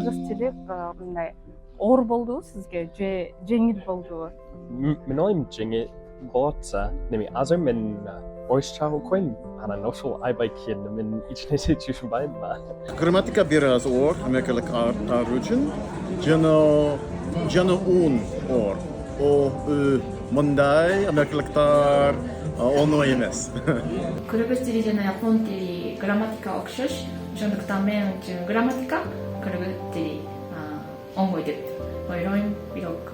кыргыз тили кандай оор болдубу сизге же жеңил болдубу? Мен ойлойм жеңил болот. Неме азыр мен орусча окуйм, анан ошол аябай кийин мен эч нерсе түшүнбөйм. Грамматика бир аз оор, мекалык ар үчүн жана ун оор. О мындай мекалыктар оңой эмес. Кыргыз тили жана япон тили грамматика окшош. Ошондуктан мен үчүн грамматика, кыргыз тили оңой деп ойлойм. Бирок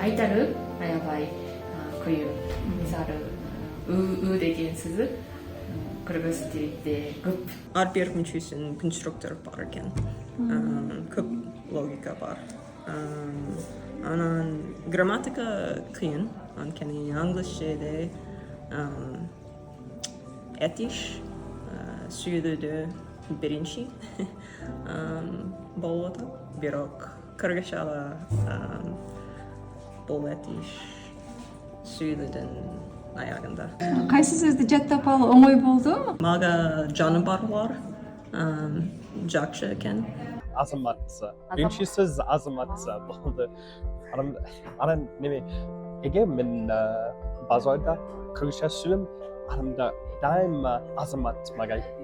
айтары аябай кыйын. Мисалы деген сөзү кыргыз тилинде көп. Ар бир мүчөсүнүн конструктору бар экен. Көп логика бар. Анан грамматика кыйын. Анткени англисчеде этиш сүйлөдө биринчи болуп атат. Бирок кыргызчада бул этиш сүйлөдүн аягында. Кайсы сөздү жаттап алуу оңой болду? Мага жаны барлар жакшы экен. Азамат. Биринчи сөз азамат болду. Анан неме эгер мен базарда кыргызча сүйлөм, ананда дайыма азамат мага айтты.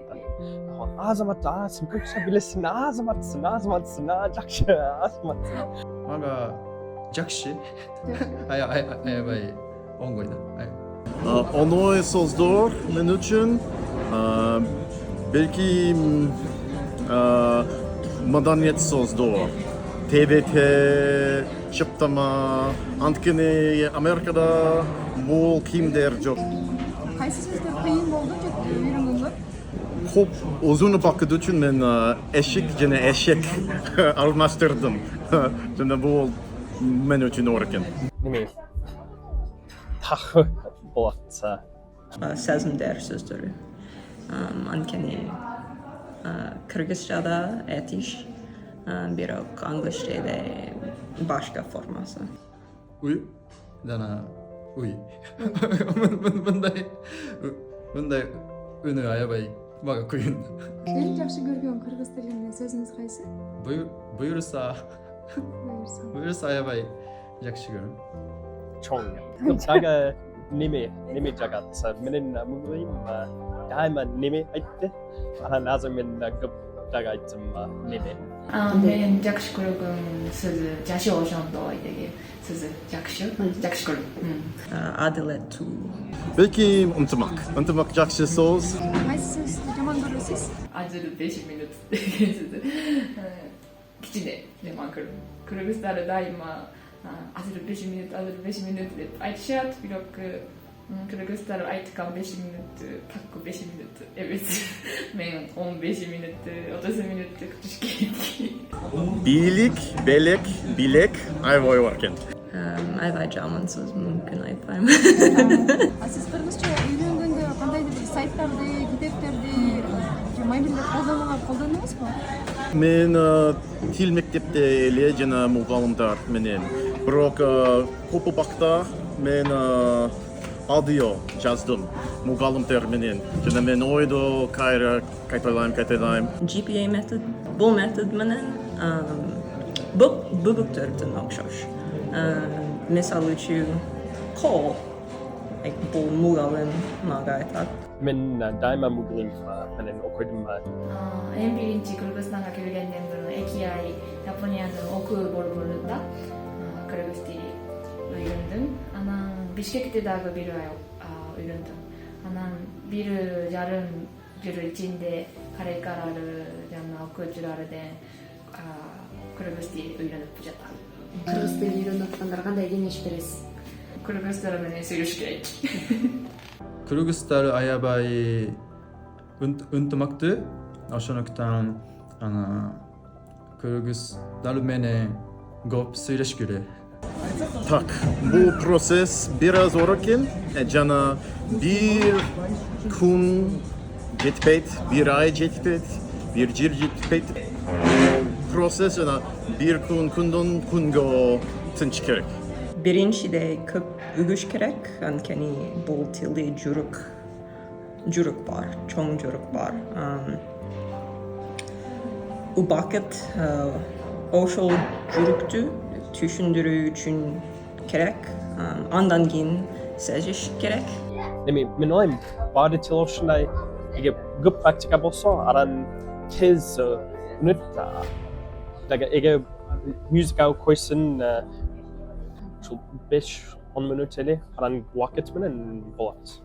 Азамат, сен кыргызча билесиң, азаматсың, жакшы, азаматсың. Мага жакшы. Аябай оңой да. Оңой сөздөр мен үчүн белки маданият сөздөр. ТБТ, шыптама, анткени Америкада бул кийимдер жок. Кайсы сөздөр кыйын болду же үйрөнгөнгө? Көп узун убакыт үчүн мен эшик жана эшек алмаштырдым. Жана бул мен үчүн оор экен. Неме тахы болот. Сезимдер сөздөрү. Анткени кыргызчада этиш, бирок англисчеде башка формасы. Уй жана уй. Мындай үнү аябай мага кыйын. Эң жакшы көргөн кыргыз тилинде сөзүңүз кайсы? Буюрса аябай жакшы көрөм. Чоң. Жага неме жагат. Менен муглим дайыма неме айтты. Анан азыр мен көп жага айттым неме. Мен жакшы көргөн сөзү жашы ошондо деген сөзү жакшы көрөм. Адилеттүү. Белки ынтымак жакшы сөз. Кайсы сөздү жаман көрөсүз? Азыр 5 минут деген сөзү кичине жаман көрөм. Кыргыздар дайыма азыр 5 минут деп айтышат, бирок кыргыздар айткан 5 минут такы 5 минут эмес. Мен 15 минут, 30 минут күтүш керек. Билек аябай бар экен. Аябай жаман сөз мүмкүн айтпайм. Сиз кыргызча үйрөнгөндө кандайдыр бир сайттарды, китептерди же мобилдик колдонуулар колдонуңузбу? Мен тил мектепте эле жана мугалымдар менен. Бирок көп убакта мен аудио жаздым мугалымдар менен. Жана мен ойдо кайталайм. GPA метод, бул метод менен бөлүктөрдүн окшош. Мисалы үчүн кол бул мугалым мага айтат. Мен дайыма мугалим менен окуйдум. Эң биринчи Кыргызстанга келгенден бери 2 ай Япониядын окуу борборунда кыргыз тили үйрөндүм. Анан Бишкекте дагы 1 ай үйрөндүм. Анан 1,5 жыл ичинде карекалары жана окуучулардан кыргыз тили үйрөнүп жатам. Кыргыз тилин үйрөнүп аткандарга кандай кеңеш бересиз? Кыргыздар менен сүйлөшүш керек. Кыргыздар аябай ынтымактуу. Ошондуктан кыргыздар менен көп сүйлөшүш керек. Так, бул процесс бир аз оор экен. Жана бир күн жетпейт, 1 ай жетпейт, 1 жыл жетпейт. Процесс жана бир күндөн күнгө тынч керек. Биринчиде көп үгүш керек, анткени бул тилде жүрүк бар, чоң жүрүк бар. убакыт ошол жүрүктү түшүндүрүү үчүн керек. Андан кийин сезиш керек. Мен ойлойм баары тил ушундай эге көп практика болсо анан тез өнөт. Эге музыкага койсун ушул 5-10 мүнөт эле анан убакыт менен болот.